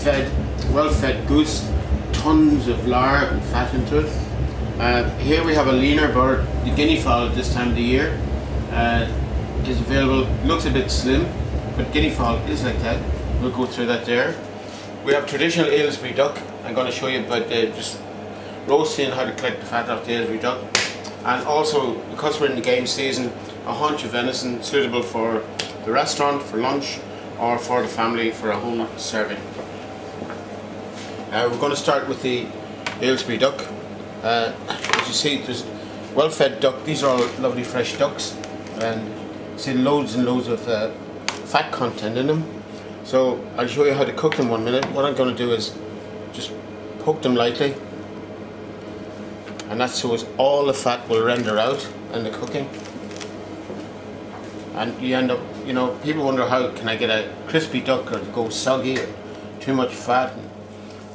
well-fed goose, tons of lard and fat into it. Here we have a leaner bird, the guinea fowl at this time of the year. Is available, looks a bit slim, but guinea fowl is like that. We'll go through that there. We have traditional Aylesbury duck. I'm going to show you about just roasting, how to collect the fat off the Aylesbury duck. And also, because we're in the game season, a haunch of venison suitable for the restaurant, for lunch, or for the family for a home serving. We're going to start with the Aylesbury duck. As you see, there's well-fed duck. These are all lovely fresh ducks, and you see loads and loads of fat content in them. So I'll show you how to cook them one minute. What I'm going to do is just poke them lightly, and that's so as all the fat will render out in the cooking. And you end up, you know, people wonder how can I get a crispy duck or go soggy or too much fat and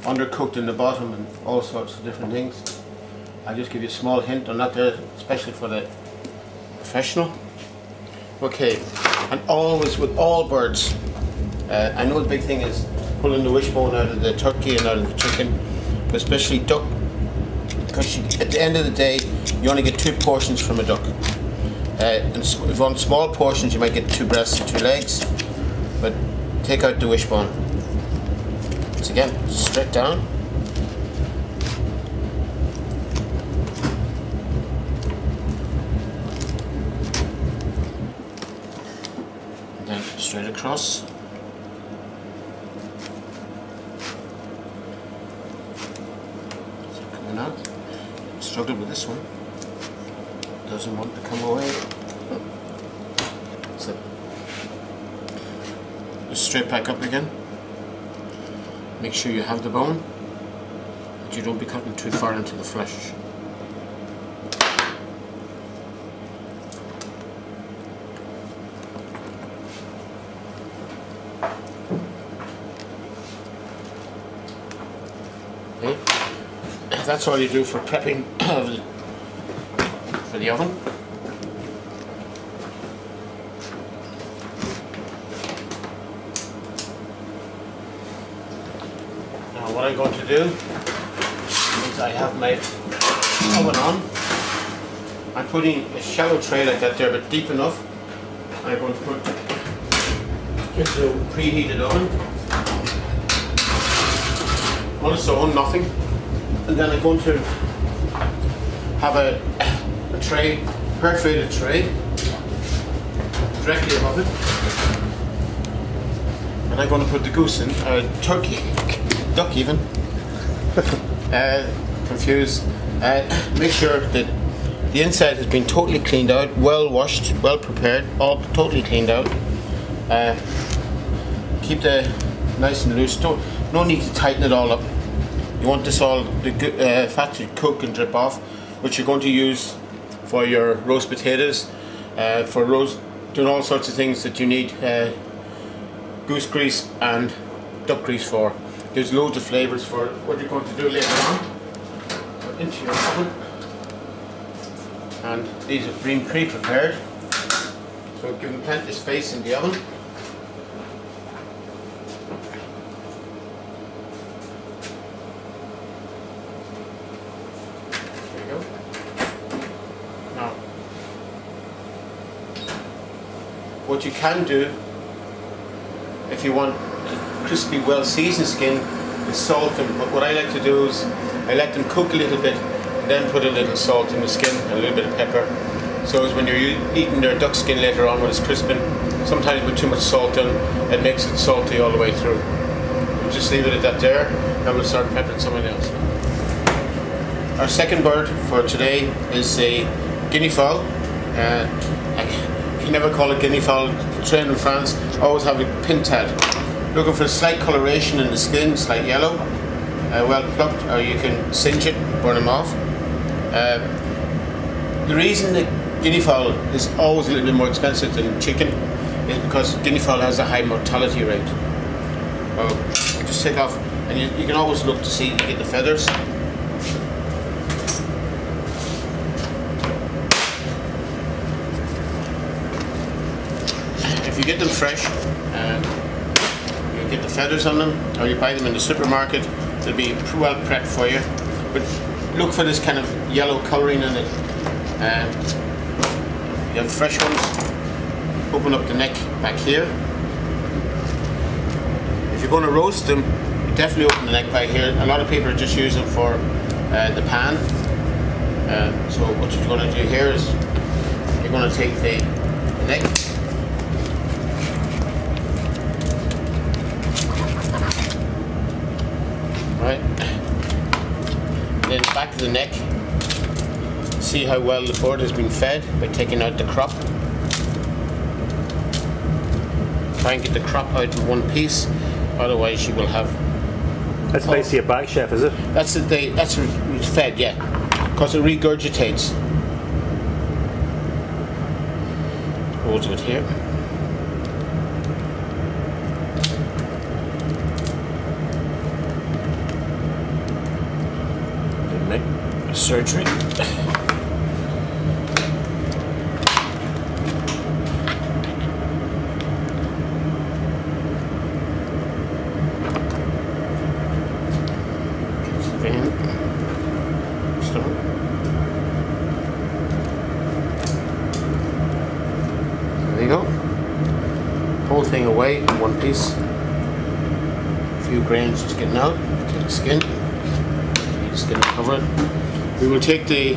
undercooked in the bottom and all sorts of different things. I'll just give you a small hint on that there, especially for the professional. Okay, and always with all birds, I know the big thing is pulling the wishbone out of the turkey and out of the chicken, but especially duck, because at the end of the day you only get 2 portions from a duck. And if you want small portions you might get 2 breasts and 2 legs, but take out the wishbone. Once again, straight down. And then straight across. So coming out. Struggled with this one. Doesn't want to come away. So just straight back up again. Make sure you have the bone, that you don't be cutting too far into the flesh. Okay. That's all you do for prepping for the oven. Now what I'm going to do is I have my oven on. I'm putting a shallow tray like that there, but deep enough. I'm going to put into a preheated oven. On its own, nothing. And then I'm going to have a tray, perforated tray, directly above it, and I'm going to put the goose in, turkey, duck even, confused. Make sure that the inside has been totally cleaned out, well washed, well prepared, all totally cleaned out. Keep the nice and loose. No need to tighten it all up. You want this all, the fat to cook and drip off, which you're going to use for your roast potatoes, for doing all sorts of things that you need goose grease and duck grease for. There's loads of flavours for what you're going to do later on. So into your oven, and these have been pre-prepared, so give them plenty of space in the oven. What you can do, if you want a crispy, well-seasoned skin, is salt them. But what I like to do is I let them cook a little bit, and then put a little salt in the skin and a little bit of pepper. So as when you're eating their duck skin later on when it's crisping, sometimes with too much salt in, it makes it salty all the way through. We'll just leave it at that there, and we'll start prepping something else. Our second bird for today is a guinea fowl. You never call it guinea fowl. Trained in France, always have a pintade. Looking for a slight coloration in the skin, slight yellow, well plucked, or you can singe it, burn them off. The reason that guinea fowl is always a little bit more expensive than chicken is because guinea fowl has a high mortality rate. Well, just take off, and you can always look to see you get the feathers. If you get them fresh, you get the feathers on them, or you buy them in the supermarket. They'll be well prepped for you. But look for this kind of yellow colouring in it. You have fresh ones. Open up the neck back here. If you're going to roast them, definitely open the neck back here. A lot of people are just using for the pan. So what you're going to do here is you're going to take the neck, right, then back of the neck. See how well the bird has been fed by taking out the crop. Try and get the crop out in one piece, otherwise you will have. That's basically a bag, chef, is it? That's it's fed, yeah, because it regurgitates. Loads of it here. Make surgery. There you go. Whole thing away in one piece. A few grains just getting out. Take the skin. The skin cover it. We will take the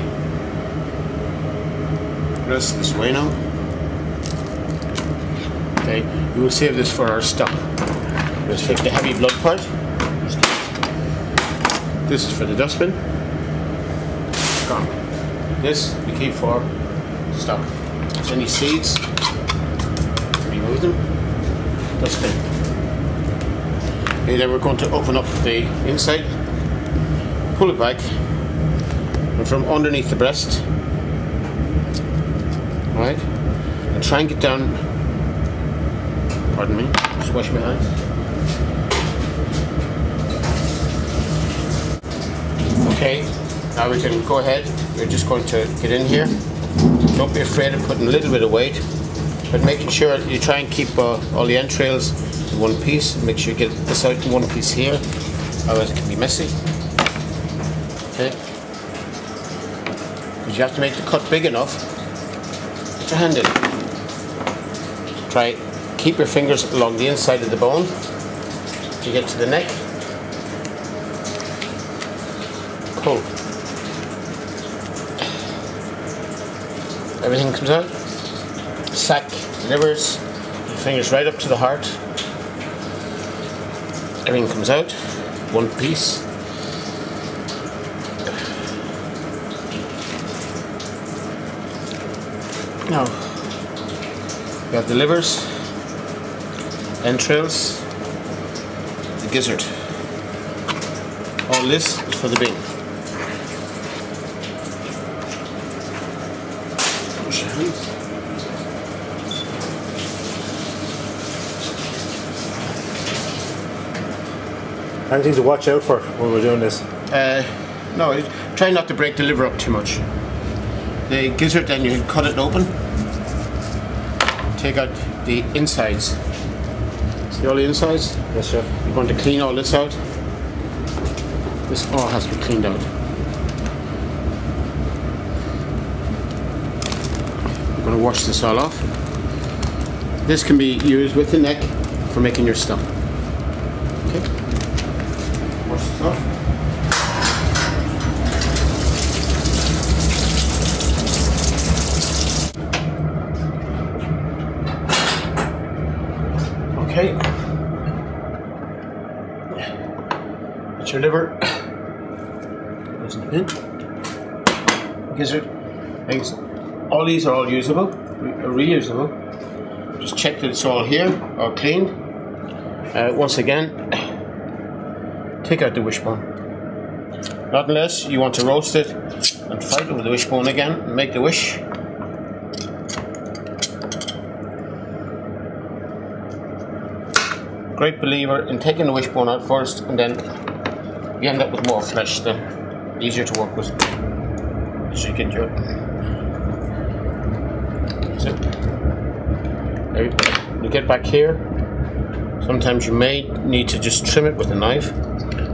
rest this way now. Okay, we will save this for our stock. Let's take the heavy blood part. This is for the dustbin. Gone. This we keep for stock. If there's any seeds, remove them. Dustbin. Okay, then we're going to open up the inside, pull it back, and from underneath the breast, right, and try and get down. Pardon me. Just wash my hands. Okay, now we can go ahead. We're just going to get in here. Don't be afraid of putting a little bit of weight, but making sure you try and keep all the entrails in one piece. Make sure you get this out in one piece here, otherwise it can be messy. Okay, because you have to make the cut big enough. Put your hand in. Try keep your fingers along the inside of the bone till you get to the neck. Pull. Everything comes out. Sack, livers, your fingers right up to the heart. Everything comes out. One piece. Now, we have the livers, entrails, the gizzard. All this is for the bin. Anything to watch out for when we're doing this? No, try not to break the liver up too much. The gizzard, then you can cut it open. Take out the insides. See all the insides? Yes, chef. You're going to clean all this out. This all has to be cleaned out. You're going to wash this all off. This can be used with the neck for making your stuff. Okay. Wash this off. Okay. That's your liver. Goes in the bin. Gizzard. Things. All these are all usable, reusable. Just check that it's all here, all cleaned. Once again, take out the wishbone. Not unless you want to roast it and fight it with the wishbone again and make the wish. Great believer in taking the wishbone out first, and then you end up with more flesh, then easier to work with. So you get your. That's it. There you get back here. Sometimes you may need to just trim it with a knife,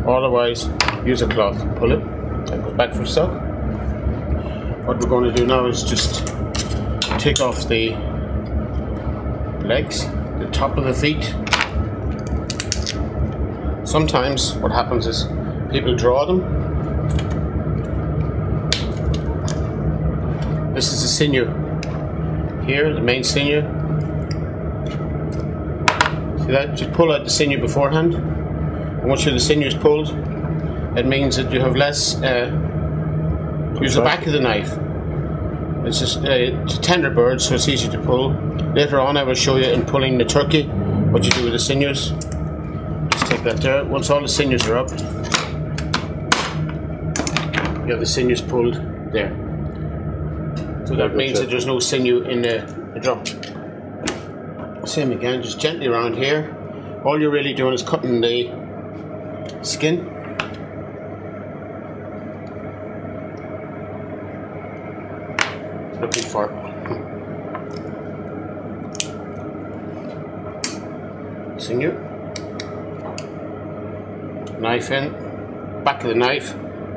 otherwise use a cloth. Pull it, that goes back for stock. What we're going to do now is just take off the legs, the top of the feet. Sometimes what happens is people draw them. This is the sinew here, the main sinew. See that? Just pull out the sinew beforehand. And once the sinew is pulled, it means that you have less. Use the back of the knife. It's just it's a tender bird, so it's easy to pull. Later on, I will show you in pulling the turkey what you do with the sinews. Just take that there. Once all the sinews are up, you have the sinews pulled there. So that means that there's no sinew in the drum. Same again, just gently around here. All you're really doing is cutting the skin. Looking for sinew. Knife in, back of the knife,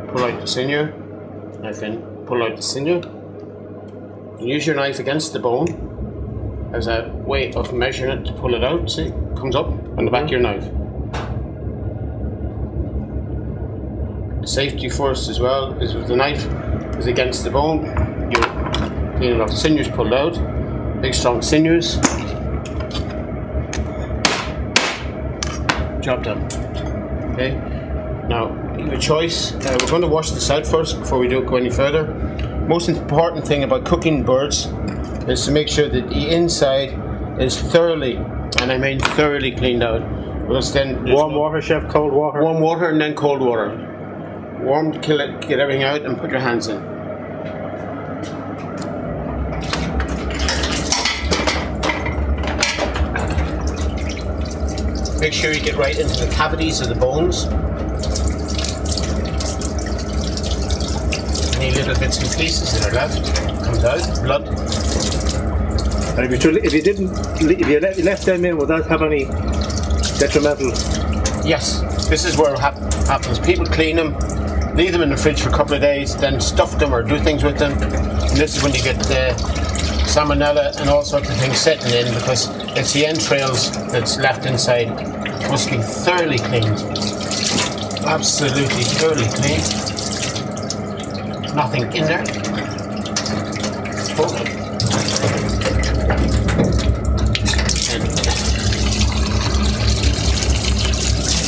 pull out the sinew. Knife in, pull out the sinew. Use your knife against the bone as a way of measuring it to pull it out. See, it comes up on the back of your knife. The safety first as well is with the knife is against the bone. You clean it off. The sinews pulled out, big strong sinews. Job done. Okay. Now you have a choice. We're going to wash this out first before we go any further. Most important thing about cooking birds is to make sure that the inside is thoroughly, and I mean thoroughly cleaned out. Because then warm water, chef, cold water? Warm water and then cold water. Warm to kill it, get everything out, and put your hands in. Make sure you get right into the cavities of the bones. Any little bits and pieces that are left comes out, blood. And if you left them in, would that have any detrimental? Yes, this is where it happens. People clean them, leave them in the fridge for a couple of days, then stuff them or do things with them. And this is when you get salmonella and all sorts of things setting in, because it's the entrails that's left inside. It must be thoroughly cleaned. Absolutely thoroughly cleaned. Nothing in there. Hold it. And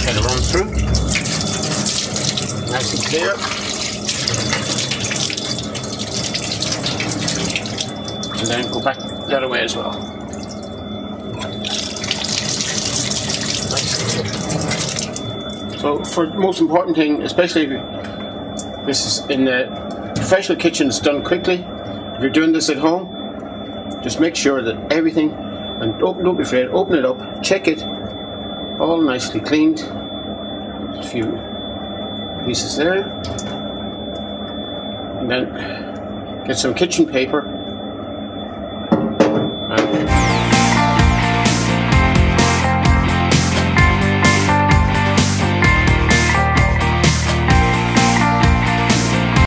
try to run through. Nice and clear. And then go back the other way as well. So for the most important thing, especially if this is in the professional kitchen, it's done quickly. If you're doing this at home, just make sure that everything, and don't be afraid, open it up, check it, all nicely cleaned. Just a few pieces there. And then get some kitchen paper and